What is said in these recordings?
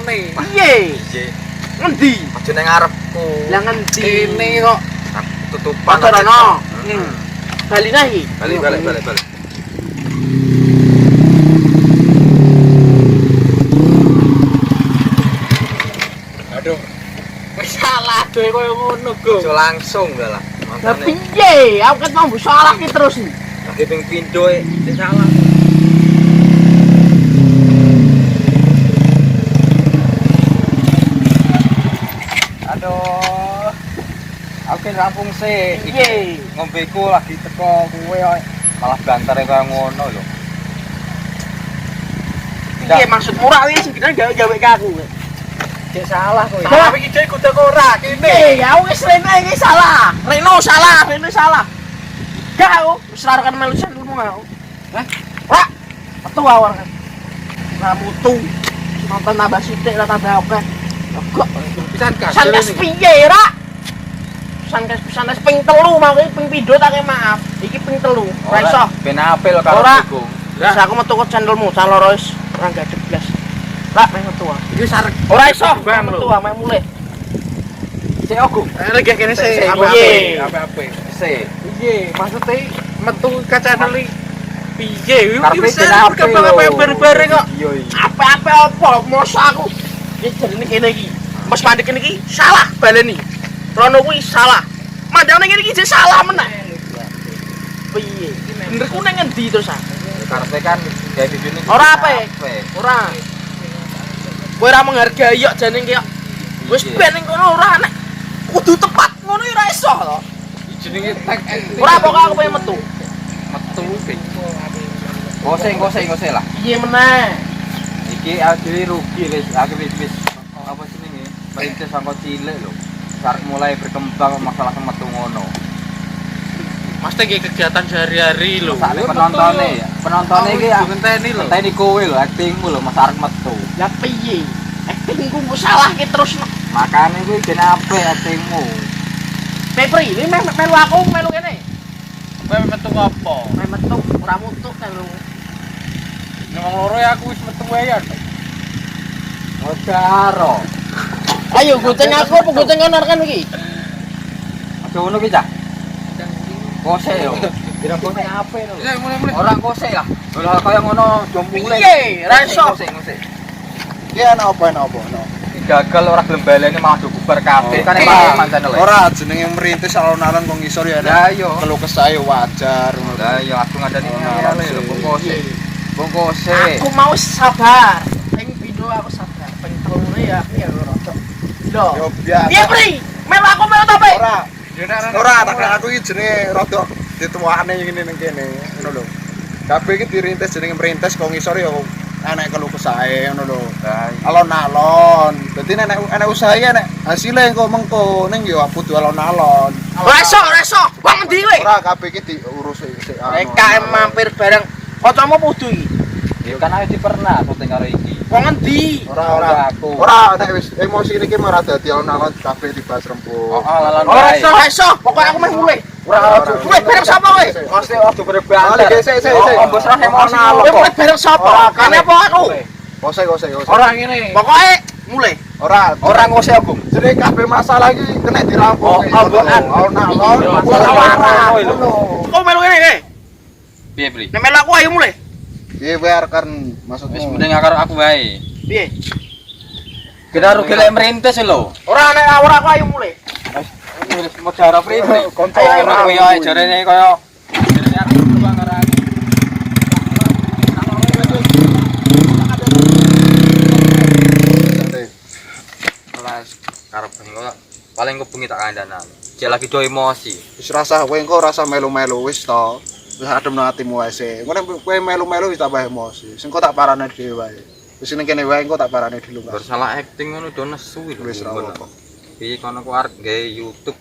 ngene. Piye? Ngendi? Aja ning ngarepku. Lah ngendi? Kene kok. Tutupan. Padha Bali nahi. Balik. Aduh. Wis salah dhewe koyo ngono, Go. Aja langsung lah. Lah piye? Aku ket mau salah ki terus. Lagi ping pindho sing salah. Aduh. Aku rampung sih. Piye? Ngombeku lagi teko kowe malah bantare kaya ngono lho. Piye maksudmu ora wis sing gawe ke aku. Cek salah kowe. Salah iki dhewe kudu ora kene. Ya wis Reno iki salah. Reno salah. Gak aku wis ora kan melu ilmu aku. Hah? Ora. Metu awar kan. Ora mutu. Nonton tambah sithik lah tambah akeh. Kok Pisan santes piye ra? Santes ping 3 mau iki ping pindho tak maaf. Iki ping 3. Ora iso. Ben apel karo Ora. iku. Wis aku metu kok channelmu, can loro wis ora gadeg blas. Ra meh metu. iki sarek. Ora iso metu mek mulih. Cek aku. Rek kene sih Piye? apa-apa. Sik. Piye? Maksudnya metu ke channel iki piye? Karepe Wis ben apel. kabeh bareng kok. Iya iya. Apa-apa apa mosok aku. Iki jenenge kene iki. Mas mandek kene iki salah baleni. Rono kuwi salah. Mandane kene iki jek salah meneh. Piye? Bener ku nang ngendi terus ah? Karepe kan gawe video ini. Ora apa? Ora. Kowe ora menghargai kok jane iki kok. Wis ben ning kono ora nek kudu tepat ngono ora iso to. Jenenge tag acting. Ora pokok aku pengen metu. Metu sih. Goseng lah. Piye meneh? Iki dhewe rugi wis, aku wis apa jenenge? Perintis sangko cilik lho. Sarek mulai berkembang masalah metu ngono. Mesti iki kegiatan sehari-hari lho. Sakne penontonnya iki ngenteni lho. ngenteni kowe lho, aktingmu lho, Mas arek metu. Lah piye? Aktingku kok salah ki terus. Makane kuwi ben apik aktingmu. Pepri, ini melu aku melu kene. Kowe metu apa? Meh metu ora mutuk kan lu. Nek wong loro ya aku wis metu wae ya. Odaro. Ayo goceng aku apa goceng kono kan iki? Aja ngono ki, Cak. Kose yo. Kira kose apik lho. Ya mulai. Ora kose lah. Ora kaya ngono jompule. Piye? Ra iso. Kose. Ki ana apa? Gagal ora gelem baleni malah do bubar kabeh kan mantan lho. Ora jenenge merintis alon-alon kok ngisor ya. Lah iya. Kalau kesae wajar ngono. Lah iya aku ngandani ngene lho bungkose. Bungkose. Aku mau sabar. Ping video aku sabar. Ping telure ya aku ya rada. Lho. Yo biasa. Piye Pri? Melu aku melu ta, Pri? Ora tak aku iki jenenge rada dituwane ngene ning kene ngono lho. Kabeh iki dirintis jenenge merintis kok ngisor ya enek kelu kesae ngono lho. Alon-alon. Dadi nek usaha iki nek hasile engko mengko ning yo kudu alon-alon. Ora iso. Wong endi kowe? Ora kabeh iki diurus sik. KM mampir bareng. Kancamu pudu iki. Ya kan aku pernah syuting karo iki. Wong endi? Ora aku. Ora nek wis emosi iki ora dadi alon-alon kabeh dibahas rembug. Lalan Ora wae. iso. Pokoke aku meh mulih. Ora Mulih bareng sapa kowe? Mesti ojo berbanter. Sik. Mbok serah emosi. Kowe mulih bareng sapa? Kene apa aku? Kose. Ora ngene. Pokoke mulih. Ora ngose aku. Jadi kabeh masalah iki kena dirampung. Ambokan. Alon-alon. Kau melu kene kowe. Piye, Pri? Nek melu aku ayo mulih. Piye biarkan maksudmu? Wis mending karo aku wae. Piye? Kita rugi lek merintis lho. Ora nek ora aku ayo mulih. Wis mau cara Pri. Konco Ayo ora. kowe ae jarene kaya jarene aku bang karo aku. Kelas karep kok paling kebengi tak kandhanan. Jek lagi do emosi. Wis rasa kowe engko rasa melu-melu wis to. Wis ademno atimu wae sik. Engko kowe melu-melu wis tambah emosi. Sing kok tak parane dhewe wae. Wis ning kene wae engko tak parane dhewe. Bersalah acting ngono do nesu lho. Wis ra apa. Piye kono ku arep gawe YouTube.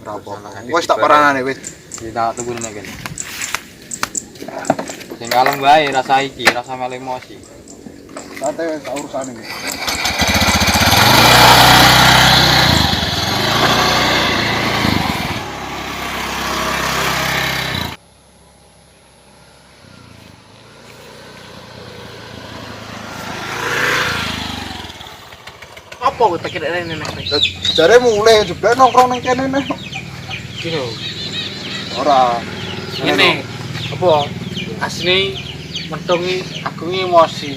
Ora apa. Wis tak parane wis. Kita tunggu nek kene. Sing kalem wae rasa iki, rasa melu emosi. Santai tak urusan ini. apa kowe pikir rene nek. Jare mulai juga nongkrong nang kene nek. Iki lho. Ora. Ngene. Apa? Asline mentungi aku iki emosi.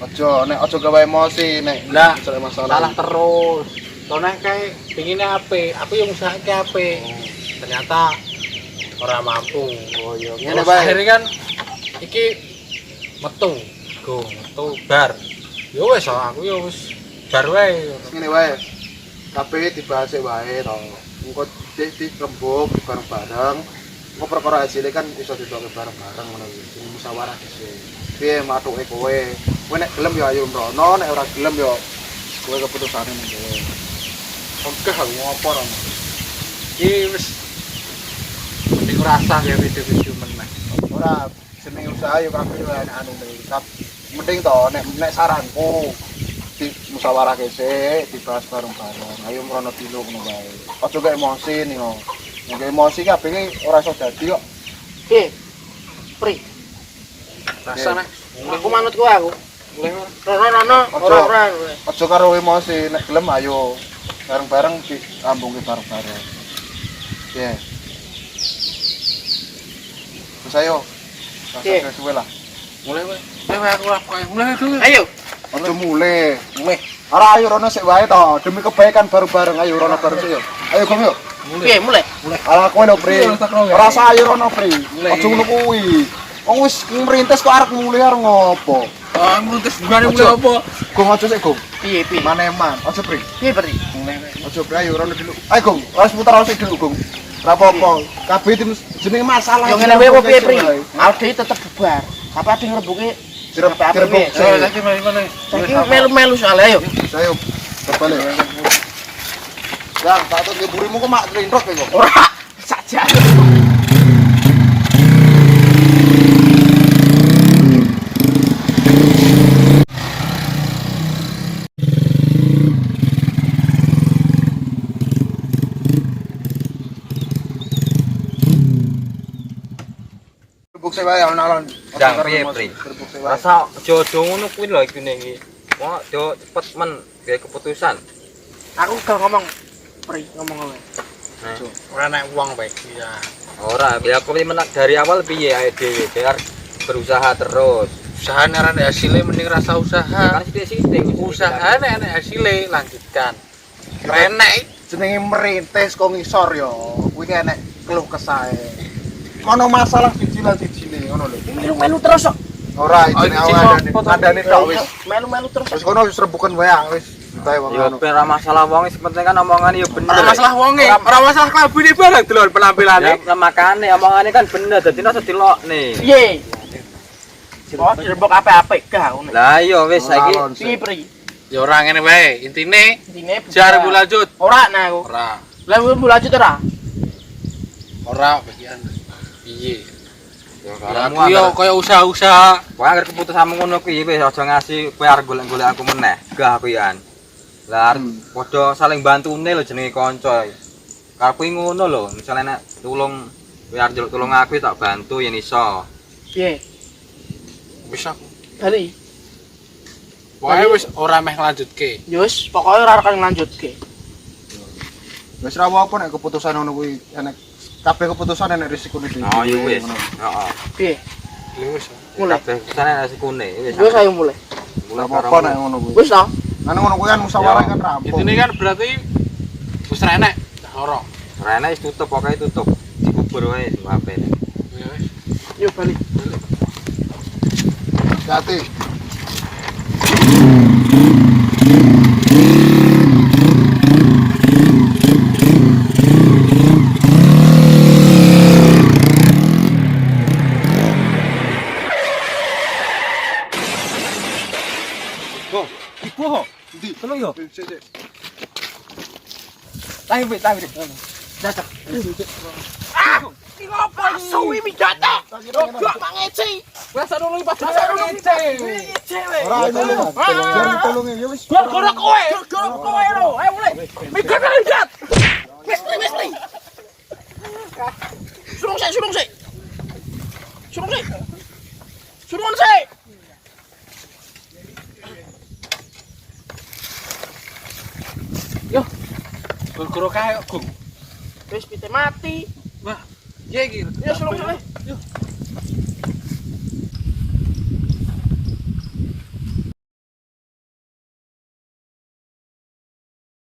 Aja gawe emosi nek Lah, masalah masalah. salah terus. Soalnya kayak pinginnya apa? Aku yang usaha ke apa? Ternyata orang mampu. Oh iya, Terus ngene bae. akhirnya kan iki metu, metu bar. Yo wes aku yo wes bar wae. Ngene wae. Kabeh dibahas wae to. Engko dirembuk bareng-bareng. Engko perkara hasilnya kan iso ditoke bareng-bareng ngono iki. Sing musyawarah dhisik. Piye matuke kowe? Kowe nek gelem ya ayo mrono, nek ora gelem ya kowe keputusane ning kowe. Oke, aku ngopo ora. Iki wis penting rasa ya video-video meneh. Ora jenenge usaha ya kabeh enak anu mending to nek saranku di musyawarah sik dibahas bareng-bareng. Ayo mrono dulu ngono wae. Aja gak emosi nih yo. Nek emosi kabeh iki ora iso dadi kok. Piye? Pri. Rasa nek Aku manut kowe aku. mulai Rono ora. Aja karo emosi nek gelem ayo bareng-bareng diambungke bareng-bareng. Piye? Terus ayo. Piye? Suwe lah. mulai wae. Mulai aku lakukan. Mulai dulu. Ayo. Aja mulai. Ora ayo rono sik wae to, demi kebaikan bareng-bareng ayo rono bareng sik yo. Ayo Gom yo. Piye mulai? Ala kowe lho, Pri. Ora usah ayo rono, Pri. Aja ngono kuwi. Wong wis ngrintis kok arep mulai arep ngopo? Ah, ngruntis gimana mulai apa? Gong aja sik, Gong. Piye? Maneman. Aja, Pri. Piye, Pri? Aja, Pri, ayo rono dulu. Ayo, Gong. Wis putar sik dulu, Gong. Ora apa-apa. Kabeh jenenge masalah. Yo ngene wae opo piye, Pri? Aldi tetep bubar. Tapi ade ngrebuke direbuk. Saiki mana? Saiki melu-melu soalnya ayo. Ayo. Balik. Ya, tak tuh burimu kok mak trindrok kok. Ora saja. Rebuk sik wae alon-alon. Jang piye, Pri? Rebuk sik wae. Rasa jodoh ngono kuwi lho iki iki. Wong do cepet men gawe keputusan. Aku gak ngomong. Pri ngomong wae. Ora nek uang baik ya. Ora, ya aku menak dari awal piye ae dhewe biar berusaha terus. Usaha nek hasilnya mending rasa usaha. Kan sithik-sithik Usaha nek hasilnya lanjutkan. Renek Jenenge merintis kok ngisor yo. Kuwi enek keluh kesae. Ono masalah siji-sijine ngono lho. Melu-melu terus kok. Ora jenenge awake andane tok wis. Melu-melu terus. Wis kono wis rebukan wae wis. Bae wong Yo anu. ora masalah wong, sing penting kan omongane yo bener. ora masalah wonge, ora masalah klabune barang delon penampilane. Ya makane omongane kan bener, dadi ora usah dilokne. Piye? Oh, direbok apik-apik gak ngono. Lah iya wis saiki Piye, Pri? Ya ora ngene wae, intine Intine jar bu lanjut. Ora nah aku. Ora. Lah bu lanjut ora? Ora bagian. Piye? yo Ya karo yo koyo usaha-usaha. Wah, agar keputusanmu ngono kuwi wis aja ngasih kowe arep golek-golek aku meneh. Gah aku yan. Lah padha saling bantune lho jenenge kanca. Karo kuwi ngono lho, misale nek tulung kowe arep njaluk tulung aku tak bantu yen iso. Piye? Wis aku. Bali. Wae wis ora meh lanjutke. Ya wis, pokoke ora akan lanjutke. Wis ra apa nek keputusan ngono kuwi enek kabeh keputusan enek risikone dhewe. Oh iya wis. Heeh. Piye? Ya wis. Mulai. Kabeh kesane resikune wis. Wis ayo mulai. Mulai Apa nek ngono kuwi. Wis ta? Anu ngono kuwi kan musyawarah kan rampung. Intine kan berarti wis renek loro. Rene wis tutup pokoke tutup. Dikubur wae HP. Ya wis. Yuk balik. Hati. Iku Ndi? tolong yo. Sik. Tahu wit. Dadak. Ngopo suwi mi dadak? Gak mangeci. Wes dulu pas ngece. Ora ngono. Jar tolonge ya wis. Gara-gara kowe. Gara-gara kowe lho. Ayo mulai. Mikir kan lihat. Wis. Surung sik. Surung sik. Guru kae kok, Gung. Wis pite mati. Wah, iya iki. Ya sulung-sulung. Yuk.